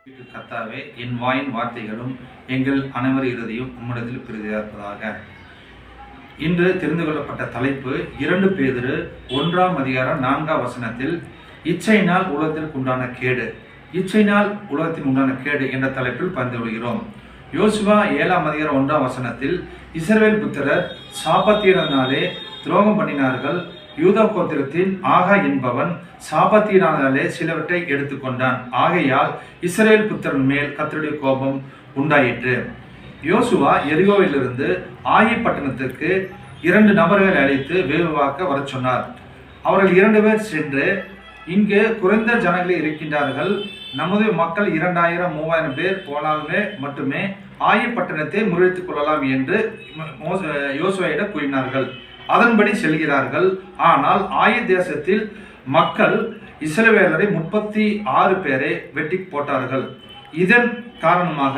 கர்த்தாவே, என் வாயின் வார்த்தைகளும் எங்கள் அனைவர் இறுதியும் உம்மிடத்தில் பிரிதியார்ப்பதாக. இன்று தெரிந்து கொள்ளப்பட்ட தலைப்பு 2 பேதுரு 1:4 இச்சையினால் உலகத்திற்கு உண்டான கேடு. இச்சையினால் உலகத்தின் உண்டான கேடு என்ற தலைப்பில் பகிர்ந்து கொள்கிறோம். யோசுவா 7:1 இஸ்ரவேல் புத்திரர் சாபத்தியினாலே துரோகம் பண்ணினார்கள். யூதா கோத்திரத்தின் ஆகா என்பவன் சாபத்தினாலே சிலவற்றை எடுத்துக்கொண்டான். ஆகையால் இஸ்ரவேல் புத்திரன் மேல் கர்த்தருடைய கோபம் உண்டாயிற்று. யோசுவா எரிகோவிலிருந்து ஆயி பட்டணத்திற்கு 2 நபர்களை அழைத்து வேவுவாக்க வர சொன்னார். அவர்கள் 2 பேர் சென்று, இங்கு குறைந்த ஜனங்களே இருக்கின்றார்கள், நமது மக்கள் 2000-3000 பேர் போனாலுமே மட்டுமே ஆயி பட்டணத்தை முறித்துக் கொள்ளலாம் என்று யோசுவாவிடம் கூறினார்கள். அதன்படி செல்கிறார்கள். ஆனால் ஆயி தேசத்தில் மக்கள் இஸ்ரவேலரை 36 பேரை வெட்டி போட்டார்கள். இதன் காரணமாக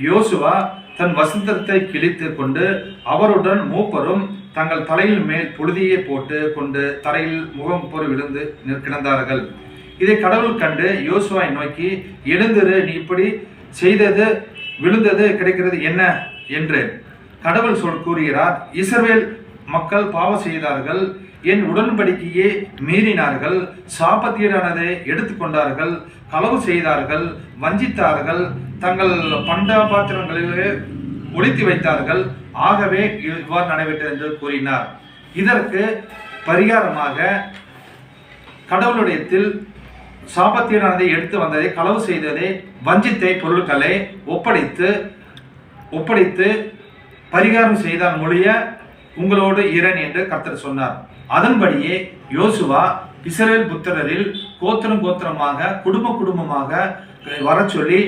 யோசுவா தன் வஸ்திரத்தை கிழித்து கொண்டு அவருடன் மூப்பரும் தங்கள் தலையில் மேல் புழுதியை போட்டு கொண்டு தரையில் முகம் போர் விழுந்து கிடந்தார்கள். இதை கடவுள் கண்டு யோசுவாவை நோக்கி, எழுந்திரு, நீ இப்படி செய்தது விழுந்தது கிடைக்கிறது என்ன என்று கடவுள் கூறுகிறார். இஸ்ரவேல் மக்கள் பாவம் செய்தார்கள், என் உடன்படிக்கையை மீறினார்கள், சாபத்தீடானதை எடுத்துக்கொண்டார்கள், களவு செய்தார்கள், வஞ்சித்தார்கள், தங்கள் பண்டபாத்திரங்களிலே ஒளித்து வைத்தார்கள். ஆகவே இவ்வாறு நடைபெற்றது என்று கூறினார். இதற்கு பரிகாரமாக கடவுளுடையத்தில் சாபத்தீடானதை எடுத்து வந்ததை, களவு செய்ததை, வஞ்சித்தை பொருட்களை ஒப்படைத்து பரிகாரம் செய்தால் மொழிய உங்களோடு இரண் என்று கர்த்தர் சொன்னார். அதன்படியே யோசுவா இஸ்ரவேல் புத்திரரில் கோத்திரமாக குடும்பமாக வர சொல்லி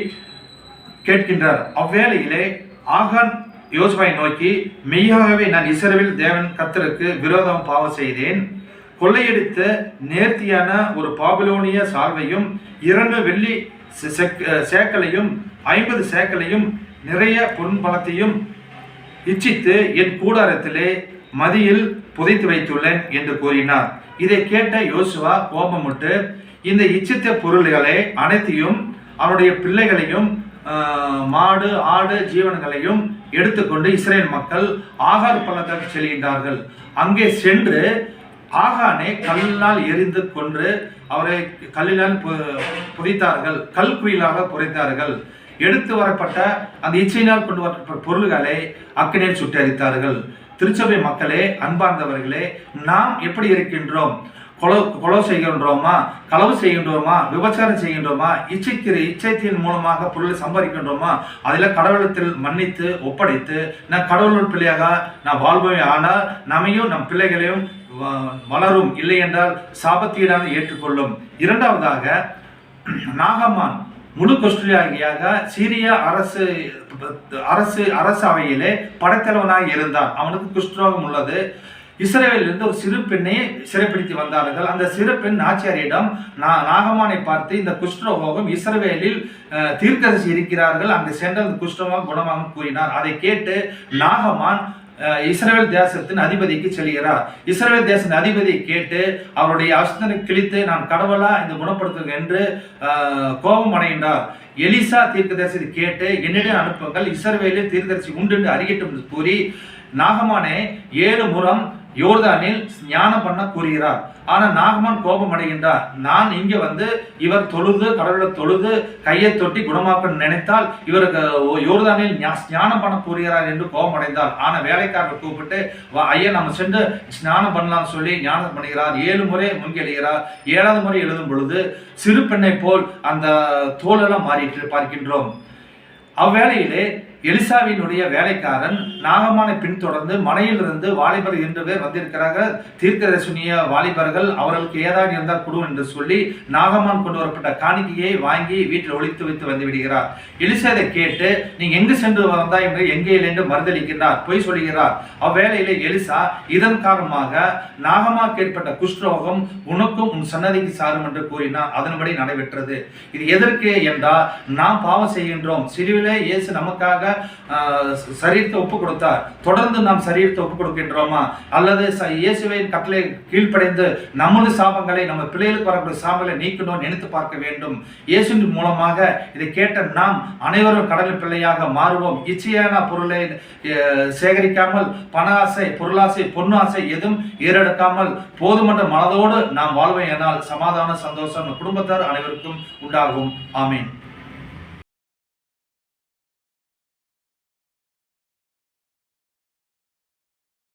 கேட்கின்றார். அவ்வேளையிலே ஆகான் யோசுவாவை நோக்கி, மெய்யாகவே நான் இஸ்ரவேல் தேவன் கர்த்தருக்கு விரோதம் பாவம் செய்தேன். கொள்ளையடித்த நேர்த்தியான ஒரு பாபிலோனிய சால்வையும் 2 வெள்ளி சேக்கலையும் 50 சேக்கலையும் நிறைய பொன்பலத்தையும் இச்சித்து என் கூடாரத்திலே மதியில் புதைத்து வைத்துள்ளேன் என்று கூறினார். இதை கேட்ட யோசுவா கோபமுட்டு இந்த இச்சித்த பொருள்களை அனைத்தையும் அவருடைய பிள்ளைகளையும் மாடு ஆடு ஜீவன்களையும் எடுத்துக்கொண்டு இஸ்ரேல் மக்கள் ஆகார் பள்ளத்தாக்கு செல்கின்றார்கள். அங்கே சென்று ஆகானை கல்லினால் எரிந்து கொன்று அவரை கல்லினால் புதைத்தார்கள், கல் குயிலாக புதைத்தார்கள். எடுத்து வரப்பட்ட அந்த இச்சையினால் கொண்டு வரப்பட்ட பொருள்களை அக்கினியில் சுட்டரித்தார்கள். திருச்சபை மக்களே, அன்பார்ந்தவர்களே, நாம் எப்படி இருக்கின்றோம்? கொலை செய்கின்றோமா, களவு செய்கின்றோமா, விபச்சாரம் செய்கின்றோமா, இச்சைத்தின் மூலமாக பொருளை சம்பாதிக்கின்றோமா? அதில் கடவுளத்தில் மன்னித்து ஒப்படைத்து நான் கடவுள் பிள்ளையாக நான் வாழ்வே, ஆனால் நம்மையும் நம் பிள்ளைகளையும் வளரும், இல்லை என்றால் சாபத்தீடாக ஏற்றுக்கொள்ளும். இரண்டாவதாக, நாகமான் முழு கொஸ்டியாக சீரிய அரசு அவையிலே படைத்தலைவனாக இருந்தான். அவனுக்கு குஷ்டரோகம் உள்ளது. இஸ்ரவேலிலிருந்து ஒரு சிறு பெண்ணை சிறைப்பிடித்து வந்தார்கள். அந்த சிறு பெண் நாச்சியாரிடம் நாகமானை பார்த்து, இந்த குஷ்டரோகம் இஸ்ரவேலில் தீர்க்கதரிசி இருக்கிறார்கள், அங்கு சென்ற அந்த குஷ்டரோகம் குணமாக கூறினார். அதை கேட்டு நாகமான் இஸ்ரவேல் தேசத்தின் அதிபதிக்கு செல்கிறார். இஸ்ரவேல் தேசத்தின் அதிபதி கேட்டு அவருடைய அஸ்தனை கிழித்து நான் கடவுளா இந்த குணப்படுத்துங்க என்று கோபம் அடைகின்றார். எலிசா தீர்க்கதரிசி கேட்டு என்னிடம் அனுப்புங்கள், இஸ்ரவேலில் தீர்க்கதரிசி உண்டு என்று அறியட்டும் கூறி நாகமானை 7 முறம் யோர்தானில் ஞானம் பண்ண கூறுகிறார். ஆனால் நாகமான் கோபம் அடைகின்றார். நான் இங்கே வந்து இவர் கடவுளை தொழுது கையை தொட்டி குணமாக்க நினைத்தால் இவருக்கு யோர்தானில் ஞானம் பண்ண கூறுகிறார் என்று கோபம் அடைந்தார். ஆனால் வேலைக்காரர் கூப்பிட்டு, ஐயா நம்ம சென்று ஸ்நானம் பண்ணலாம்னு சொல்லி ஞானம் பண்ணுகிறார். 7 முறை முங்கி எழுகிறார். 7வது முறை எழுதும் பொழுது சிறு பெண்ணை போல் அந்த தோலெல்லாம் மாறிட்டு பார்க்கின்றோம். அவ்வேளையிலே எலிசாவினுடைய வேலைக்காரன் நாகமானை பின்தொடர்ந்து மனையிலிருந்து வாலிபர் 2 பேர் வந்திருக்கிறார்கள், தீர்க்கதரிசிய வாலிபர்கள், அவர்களுக்கு ஏதாவது இருந்தால் கொடு என்று சொல்லி நாகமான் கொண்டு வரப்பட்ட காணிக்கையை வாங்கி வீட்டில் ஒளித்து வைத்து வந்து விடுகிறார். எலிசா இதை கேட்டு, நீங்க எங்கு சென்று வந்தா என்று எங்கே என்று மறுதளிக்கின்றார், பொய் சொல்கிறார். அவ்வேளையிலே எலிசா, இதன் காரணமாக நாகமாக்கு ஏற்பட்ட குஷ்டரோகம் உனக்கும் உன் சன்னதிக்கு சாரும் என்று கூறினார். அதன்படி நடைபெற்றது. இது எதற்கு என்றால், நாம் பாவம் செய்கின்றோம். சிலுவிலே இயேசு நமக்காக சரீரத்தை ஒப்பு கொடுத்தார். தொடர்ந்து நாம் சரீரத்தை ஒப்பு கொடுக்கின்றோமா? அல்லது இயேசுவின் கட்டளை கீழ்ப்படைந்து நமது சாபங்களை, நம்ம பிள்ளைகளுக்கு வரக்கூடிய சாபங்களை நீக்கணும் நினைத்து பார்க்க வேண்டும். இயேசுவின் மூலமாக இதை கேட்ட நாம் அனைவரும் கடவுள் பிள்ளையாக மாறுவோம். இச்சையான பொருளை சேகரிக்காமல், பண ஆசை, பொருளாசை, பொண்ணு ஆசை எதுவும் ஏறெடுக்காமல் போதுமன்ற மனதோடு நாம் வாழ்வோம். என்னால் சமாதான சந்தோஷம் குடும்பத்தார் அனைவருக்கும் உண்டாகும். ஆமீன்.